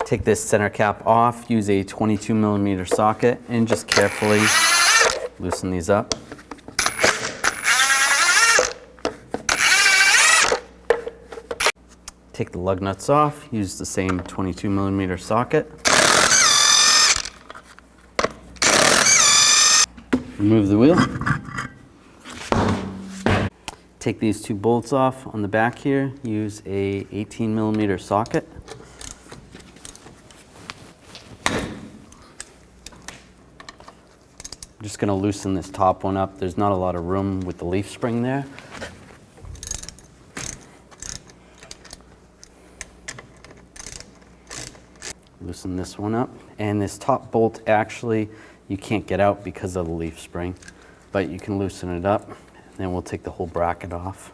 Take this center cap off, use a 22mm socket, and just carefully loosen these up. Take the lug nuts off, use the same 22mm socket. Remove the wheel. Take these two bolts off on the back here, use a 18mm socket. I'm just going to loosen this top one up. There's not a lot of room with the leaf spring there. Loosen this one up. And this top bolt, actually, you can't get out because of the leaf spring, but you can loosen it up. And then we'll take the whole bracket off.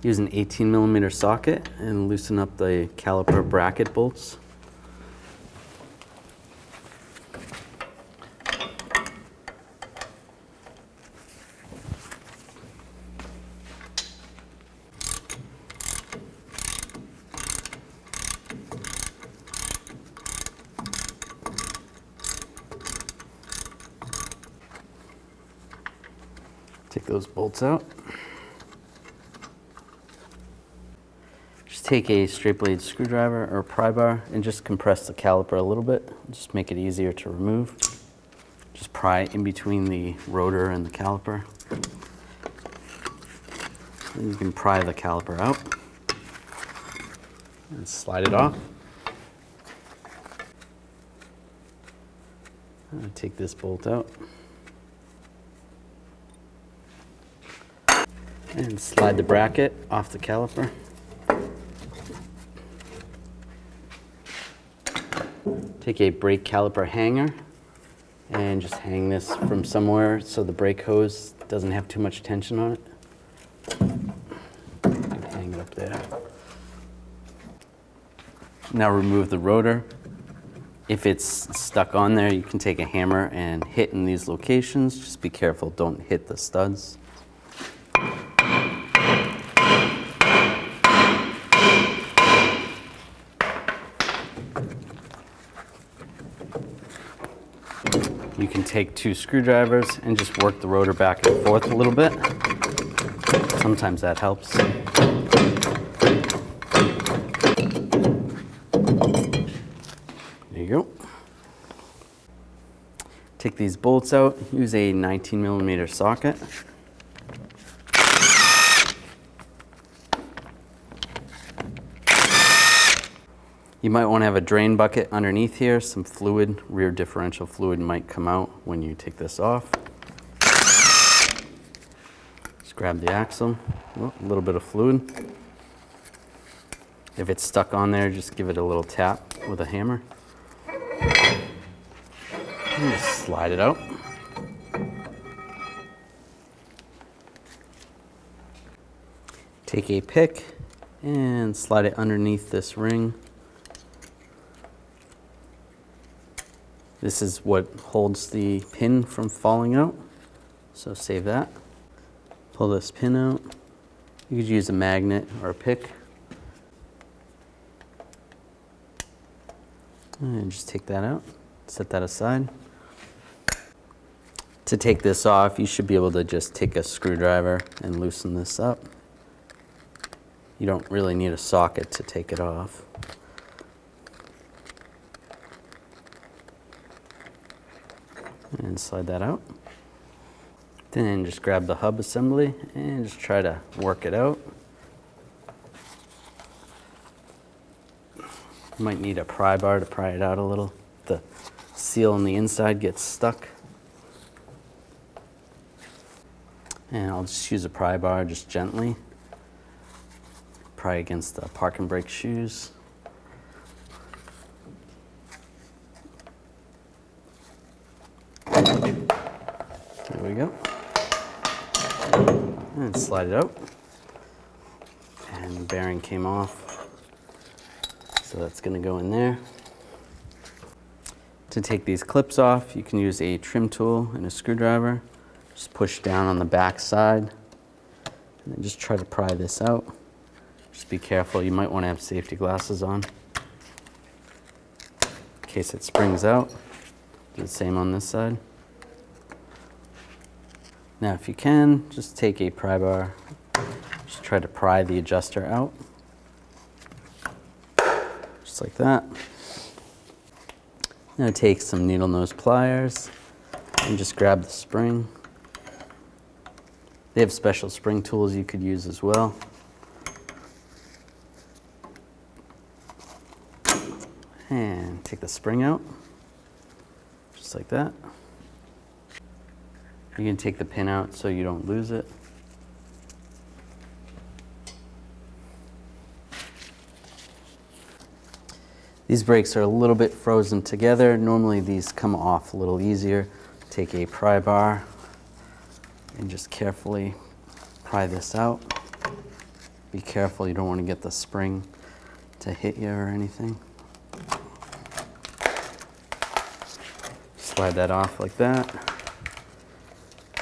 Use an 18mm socket and loosen up the caliper bracket bolts. Take those bolts out. Just take a straight blade screwdriver or pry bar and just compress the caliper a little bit. Just make it easier to remove. Just pry in between the rotor and the caliper. And you can pry the caliper out and slide it off. Take this bolt out. And slide the bracket off the caliper. Take a brake caliper hanger and just hang this from somewhere so the brake hose doesn't have too much tension on it. Hang it up there. Now remove the rotor. If it's stuck on there, you can take a hammer and hit in these locations. Just be careful, don't hit the studs. You can take two screwdrivers and just work the rotor back and forth a little bit. Sometimes that helps. There you go. Take these bolts out, use a 19mm socket. You might want to have a drain bucket underneath here. Some fluid, rear differential fluid might come out when you take this off. Just grab the axle, a little bit of fluid. If it's stuck on there, just give it a little tap with a hammer. And just slide it out. Take a pick and slide it underneath this ring. This is what holds the pin from falling out, so save that. Pull this pin out. You could use a magnet or a pick. And just take that out, set that aside. To take this off, you should be able to just take a screwdriver and loosen this up. You don't really need a socket to take it off. And slide that out. Then just grab the hub assembly and just try to work it out. You might need a pry bar to pry it out a little. The seal on the inside gets stuck. And I'll just use a pry bar just gently. Pry against the parking brake shoes. There we go. And slide it out. And the bearing came off. So that's going to go in there. To take these clips off, you can use a trim tool and a screwdriver. Just push down on the back side And then just try to pry this out. Just be careful, you might want to have safety glasses on in case it springs out. Do the same on this side. Now if you can, just take a pry bar, just try to pry the adjuster out. Just like that. Now take some needle nose pliers and just grab the spring. They have special spring tools you could use as well. And take the spring out, just like that. You can take the pin out so you don't lose it. These brakes are a little bit frozen together. Normally these come off a little easier. Take a pry bar and just carefully pry this out. Be careful, you don't want to get the spring to hit you or anything. Slide that off like that.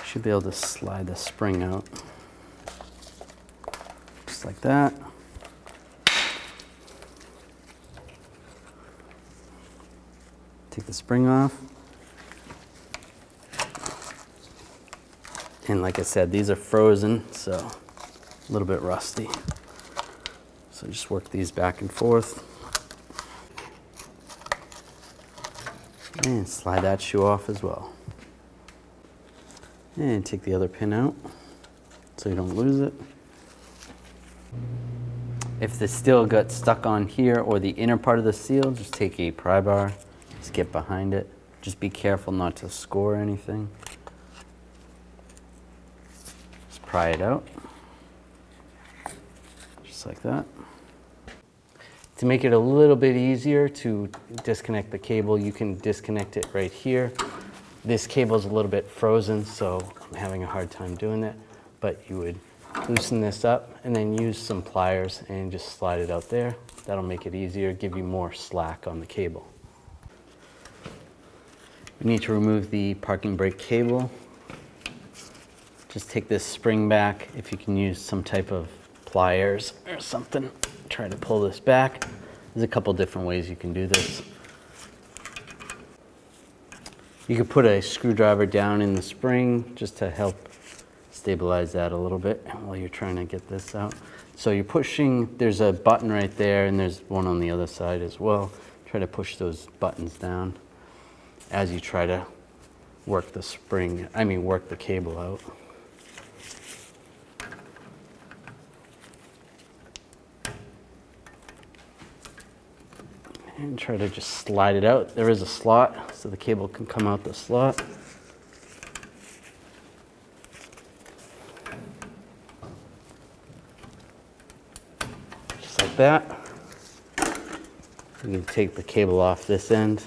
Should be able to slide the spring out. Just like that. Take the spring off. And like I said, these are frozen, so a little bit rusty. So just work these back and forth. And slide that shoe off as well. And take the other pin out so you don't lose it. If the steel got stuck on here or the inner part of the seal, just take a pry bar, just get behind it. Just be careful not to score anything. Just pry it out, just like that. To make it a little bit easier to disconnect the cable, you can disconnect it right here. This cable is a little bit frozen, so I'm having a hard time doing that. But you would loosen this up and then use some pliers and just slide it out there. That'll make it easier, give you more slack on the cable. We need to remove the parking brake cable. Just take this spring back. If you can use some type of pliers or something, try to pull this back. There's a couple different ways you can do this. You could put a screwdriver down in the spring just to help stabilize that a little bit while you're trying to get this out. So you're pushing, there's a button right there and there's one on the other side as well. Try to push those buttons down as you try to work the spring, work the cable out. And try to just slide it out. There is a slot, so the cable can come out the slot. Just like that. You can take the cable off this end.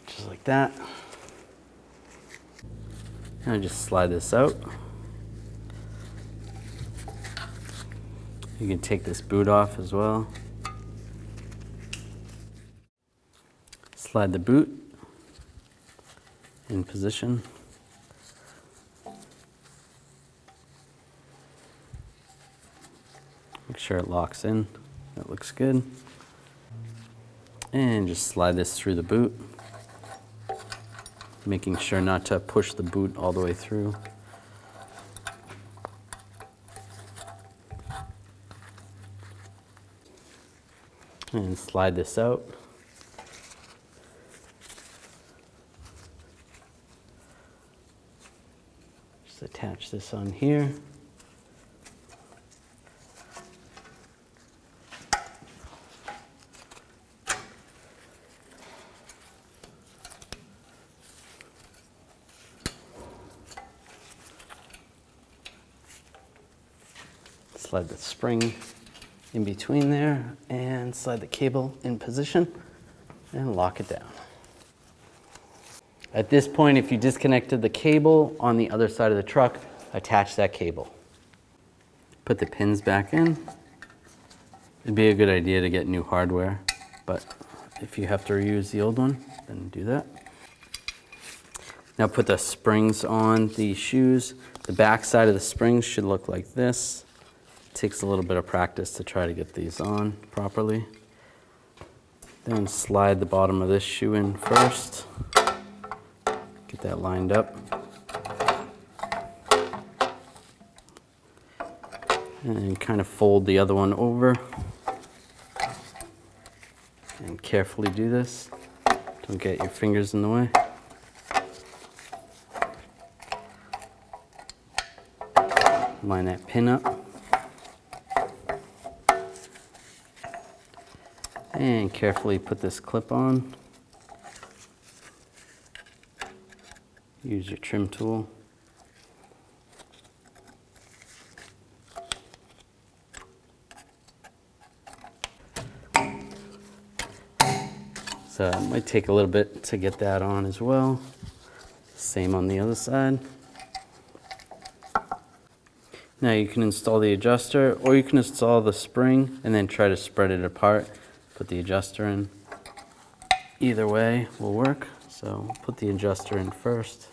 Just like that. And I just slide this out. You can take this boot off as well. Slide the boot in position. Make sure it locks in. That looks good. And just slide this through the boot. Making sure not to push the boot all the way through. And slide this out. Just attach this on here. Slide the spring in between there and slide the cable in position and lock it down. At this point, if you disconnected the cable on the other side of the truck, attach that cable. Put the pins back in. It'd be a good idea to get new hardware, but if you have to reuse the old one, then do that. Now put the springs on the shoes. The back side of the springs should look like this. It takes a little bit of practice to try to get these on properly. Then slide the bottom of this shoe in first. Get that lined up. And kind of fold the other one over. And carefully do this. Don't get your fingers in the way. Line that pin up. And carefully put this clip on. Use your trim tool. So it might take a little bit to get that on as well. Same on the other side. Now you can install the adjuster, or you can install the spring and then try to spread it apart. Put the adjuster in. Either way will work. So put the adjuster in first,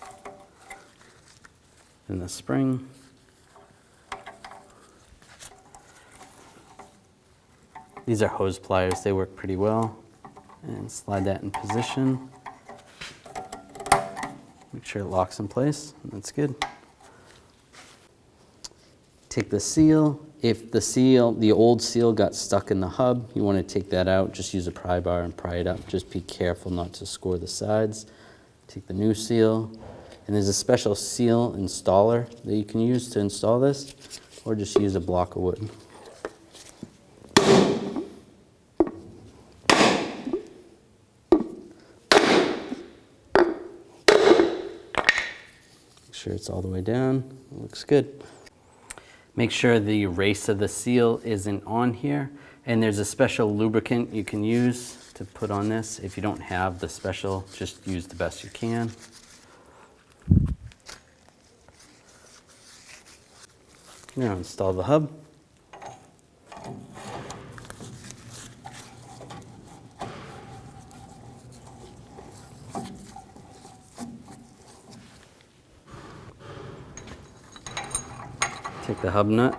then the spring. These are hose pliers, they work pretty well. And slide that in position. Make sure it locks in place. That's good. Take the seal. If the old seal got stuck in the hub, you want to take that out. Just use a pry bar and pry it up. Just be careful not to score the sides. Take the new seal. And there's a special seal installer that you can use to install this, or just use a block of wood. Make sure it's all the way down. It looks good. Make sure the race of the seal isn't on here. And there's a special lubricant you can use to put on this. If you don't have the special, just use the best you can. Now install the hub. Take the hub nut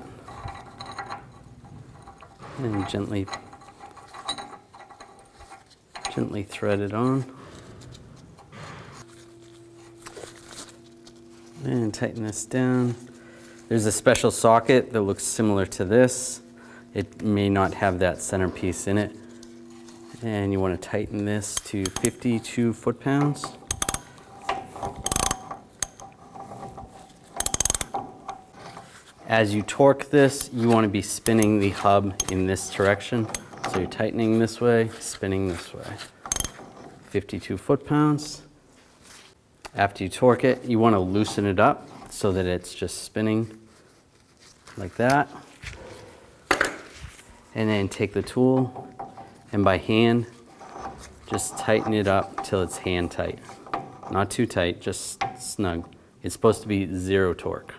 and gently thread it on. And tighten this down. There's a special socket that looks similar to this. It may not have that centerpiece in it. And you want to tighten this to 52 foot-pounds. As you torque this, you want to be spinning the hub in this direction. So you're tightening this way, spinning this way. 52 foot-pounds. After you torque it, you want to loosen it up so that it's just spinning like that. And then take the tool and by hand, just tighten it up till it's hand tight. Not too tight, just snug. It's supposed to be 0 torque.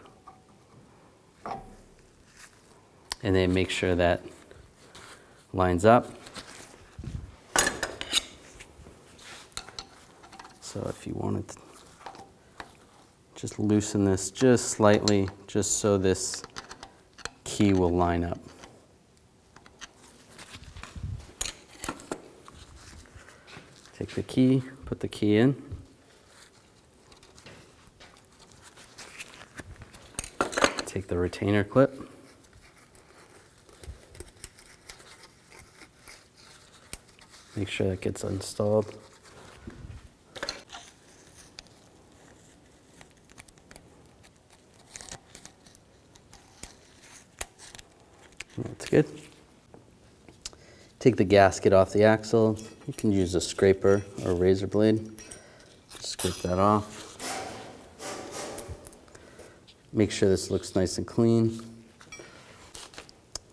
And then make sure that lines up. So if you wanted to just loosen this just slightly, just so this key will line up. Take the key, put the key in. Take the retainer clip. Make sure that gets installed. That's good. Take the gasket off the axle. You can use a scraper or a razor blade. Scrape that off. Make sure this looks nice and clean.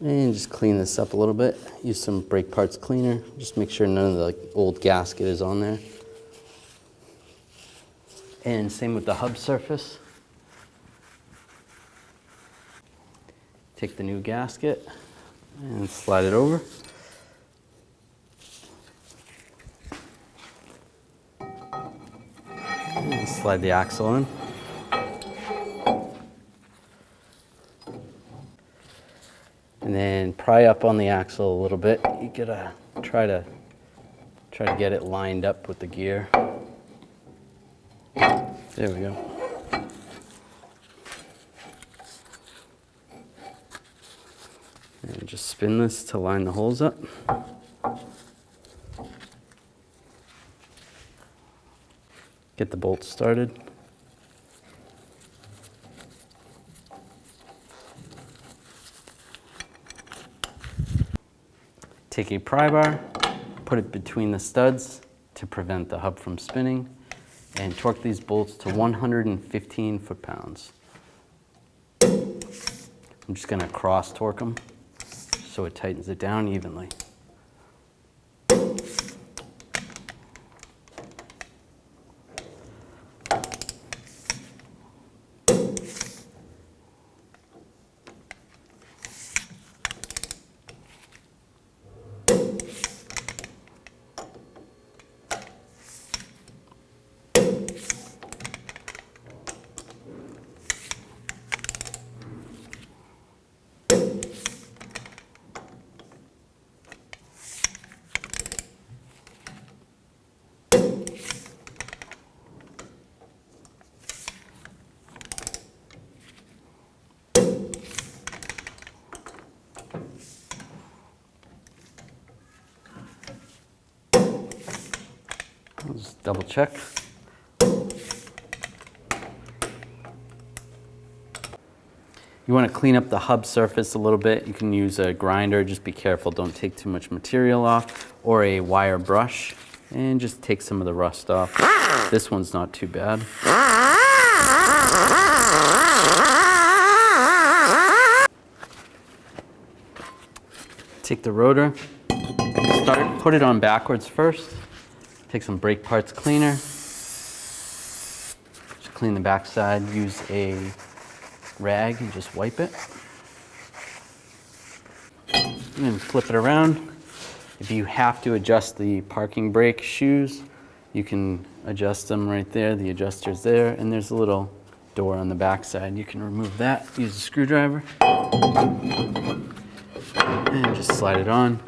And just clean this up a little bit. Use some brake parts cleaner. Just make sure none of the old gasket is on there. And same with the hub surface. Take the new gasket and slide it over. And slide the axle in. And then pry up on the axle a little bit. You gotta try to get it lined up with the gear. There we go. And just spin this to line the holes up. Get the bolts started. Take a pry bar, put it between the studs to prevent the hub from spinning, and torque these bolts to 115 foot-pounds. I'm just going to cross torque them so it tightens it down evenly. I'll just double check. You want to clean up the hub surface a little bit. You can use a grinder, just be careful, don't take too much material off, or a wire brush, and just take some of the rust off. This one's not too bad. Take the rotor, put it on backwards first. Take some brake parts cleaner. Just clean the backside. Use a rag and just wipe it. And then flip it around. If you have to adjust the parking brake shoes, you can adjust them right there. The adjuster's there, and there's a little door on the backside. You can remove that. Use a screwdriver. And just slide it on.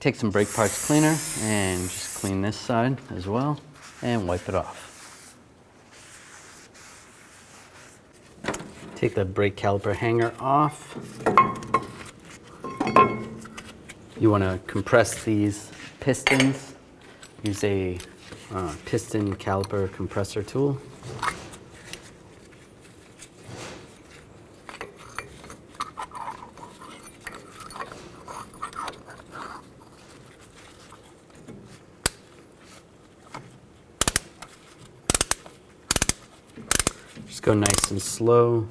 Take some brake parts cleaner and just clean this side as well and wipe it off. Take the brake caliper hanger off. You want to compress these pistons. Use a piston caliper compressor tool. Just go nice and slow.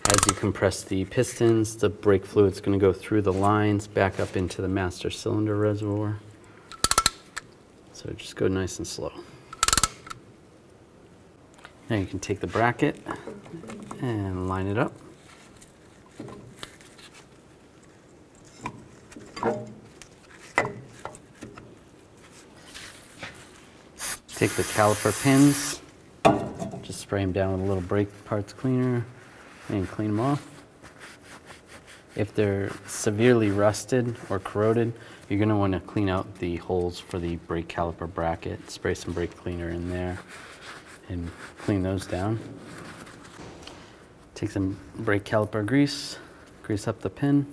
As you compress the pistons, the brake fluid's going to go through the lines back up into the master cylinder reservoir. So just go nice and slow. Now you can take the bracket and line it up. Take the caliper pins, just spray them down with a little brake parts cleaner and clean them off. If they're severely rusted or corroded, you're going to want to clean out the holes for the brake caliper bracket. Spray some brake cleaner in there and clean those down. Take some brake caliper grease, grease up the pin,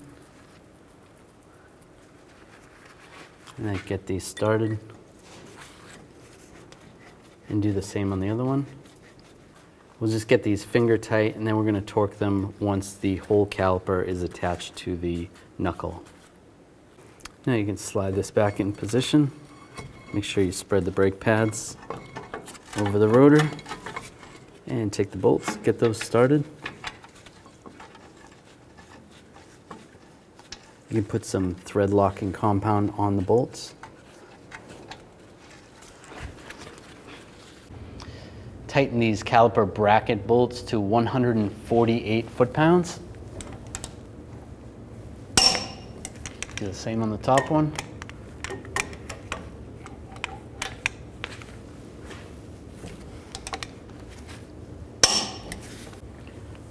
and then get these started. And do the same on the other one. We'll just get these finger tight, and then we're going to torque them once the whole caliper is attached to the knuckle. Now you can slide this back in position. Make sure you spread the brake pads over the rotor and take the bolts, get those started. You can put some thread locking compound on the bolts. Tighten these caliper bracket bolts to 148 foot-pounds. Do the same on the top one.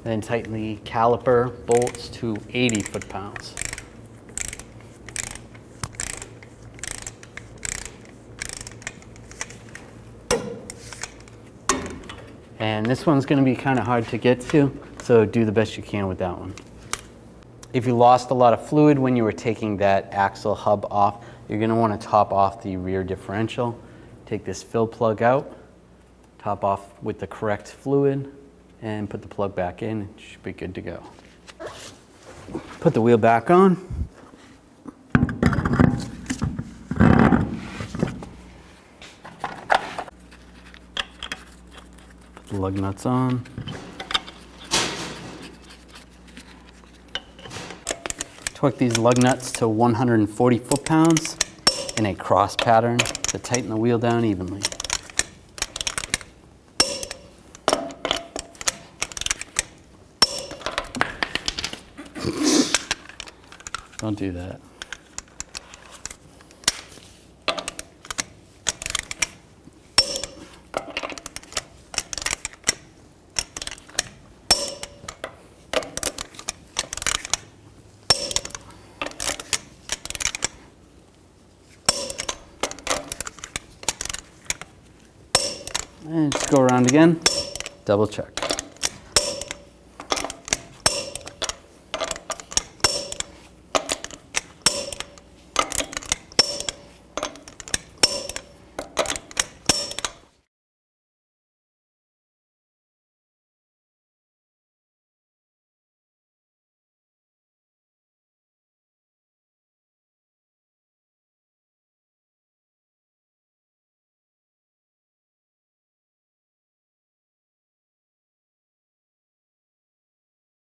Then tighten the caliper bolts to 80 foot-pounds. And this one's going to be kind of hard to get to, so do the best you can with that one. If you lost a lot of fluid when you were taking that axle hub off, you're going to want to top off the rear differential. Take this fill plug out, top off with the correct fluid, and put the plug back in. It should be good to go. Put the wheel back on. Put the lug nuts on. Torque these lug nuts to 140 foot-pounds in a cross pattern to tighten the wheel down evenly. Don't do that. And just go around again, double check.